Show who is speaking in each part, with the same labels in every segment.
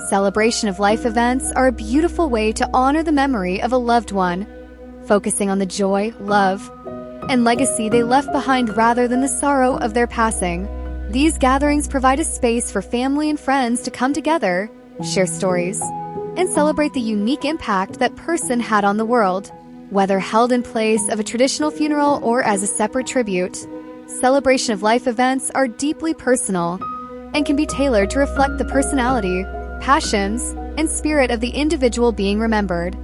Speaker 1: Celebration of life events are a beautiful way to honor the memory of a loved one, focusing on the joy, love, and legacy they left behind rather than the sorrow of their passing. These gatherings provide a space for family and friends to come together, share stories, and celebrate the unique impact that person had on the world. Whether held in place of a traditional funeral or as a separate tribute, celebration of life events are deeply personal and can be tailored to reflect the personality, passions, and spirit of the individual being remembered.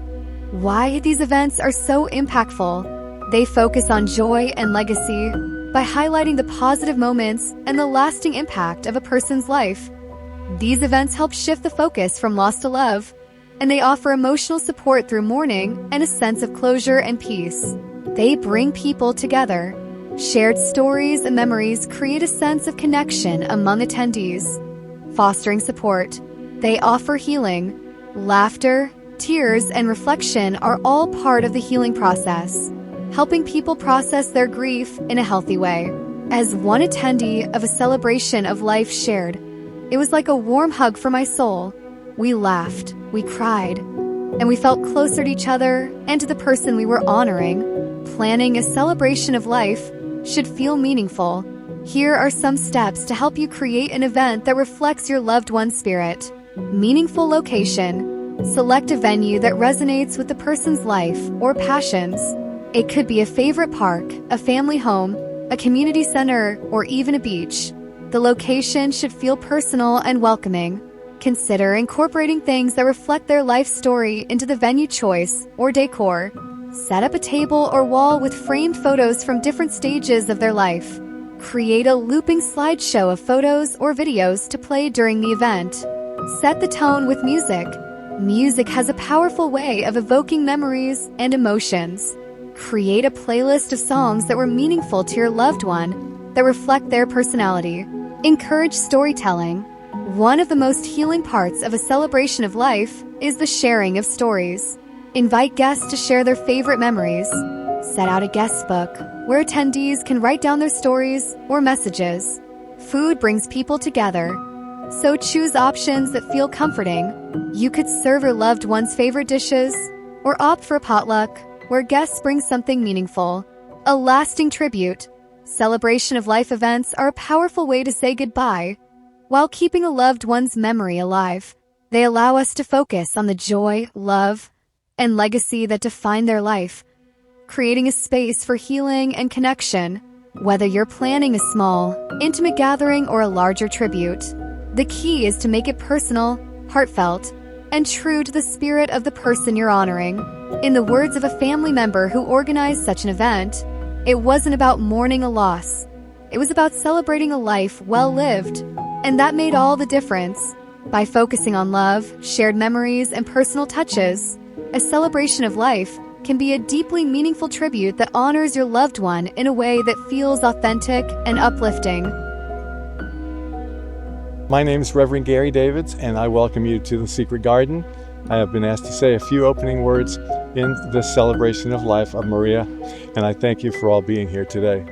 Speaker 1: Why these events are so impactful? They focus on joy and legacy by highlighting the positive moments and the lasting impact of a person's life. These events help shift the focus from loss to love, and they offer emotional support through mourning and a sense of closure and peace. They bring people together. Shared stories and memories create a sense of connection among attendees, fostering support. They offer healing. Laughter, tears, and reflection are all part of the healing process, helping people process their grief in a healthy way. As one attendee of a celebration of life shared, "It was like a warm hug for my soul. We laughed, we cried, and we felt closer to each other and to the person we were honoring." Planning a celebration of life should feel meaningful. Here are some steps to help you create an event that reflects your loved one's spirit. Meaningful location. Select a venue that resonates with the person's life or passions. It could be a favorite park, a family home, a community center, or even a beach. The location should feel personal and welcoming. Consider incorporating things that reflect their life story into the venue choice or decor. Set up a table or wall with framed photos from different stages of their life. Create a looping slideshow of photos or videos to play during the event. Set the tone with music. Music has a powerful way of evoking memories and emotions. Create a playlist of songs that were meaningful to your loved one that reflect their personality. Encourage storytelling. One of the most healing parts of a celebration of life is the sharing of stories. Invite guests to share their favorite memories. Set out a guest book where attendees can write down their stories or messages. Food brings people together, so choose options that feel comforting. You could serve your loved one's favorite dishes or opt for a potluck where guests bring something meaningful. A lasting tribute. Celebration of life events are a powerful way to say goodbye while keeping a loved one's memory alive. They allow us to focus on the joy, love, and legacy that define their life, creating a space for healing and connection. Whether you're planning a small, intimate gathering or a larger tribute, the key is to make it personal, heartfelt, and true to the spirit of the person you're honoring. In the words of a family member who organized such an event, "It wasn't about mourning a loss. It was about celebrating a life well lived." And that made all the difference. By focusing on love, shared memories, and personal touches, a celebration of life can be a deeply meaningful tribute that honors your loved one in a way that feels authentic and uplifting.
Speaker 2: My name is Reverend Gary Davids, and I welcome you to the Secret Garden. I have been asked to say a few opening words in this celebration of life of Maria, and I thank you for all being here today.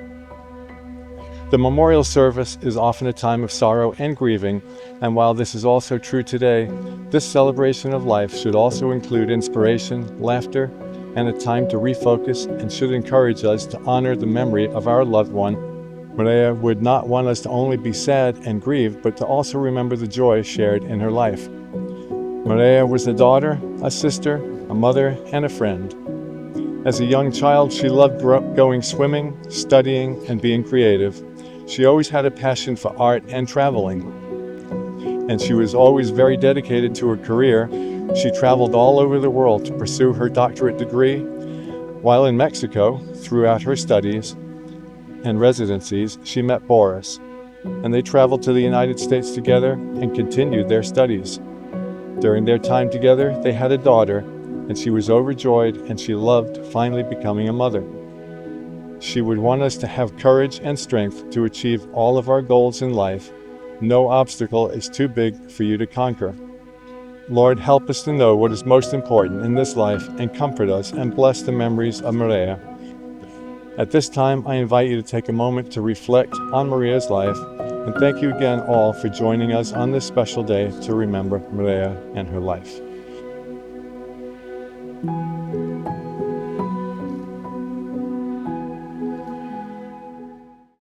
Speaker 2: The memorial service is often a time of sorrow and grieving, and while this is also true today, this celebration of life should also include inspiration, laughter, and a time to refocus, and should encourage us to honor the memory of our loved one. Maria would not want us to only be sad and grieve, but to also remember the joy shared in her life. Maria was a daughter, a sister, a mother, and a friend. As a young child, she loved going swimming, studying, and being creative. She always had a passion for art and traveling, and she was always very dedicated to her career. She traveled all over the world to pursue her doctorate degree. While in Mexico, throughout her studies and residencies, she met Boris, and they traveled to the United States together and continued their studies. During their time together, they had a daughter, and she was overjoyed, and she loved finally becoming a mother. She would want us to have courage and strength to achieve all of our goals in life. No obstacle is too big for you to conquer. Lord, help us to know what is most important in this life and comfort us and bless the memories of Maria. At this time, I invite you to take a moment to reflect on Maria's life And thank you again all for joining us on this special day to remember Maria and her life.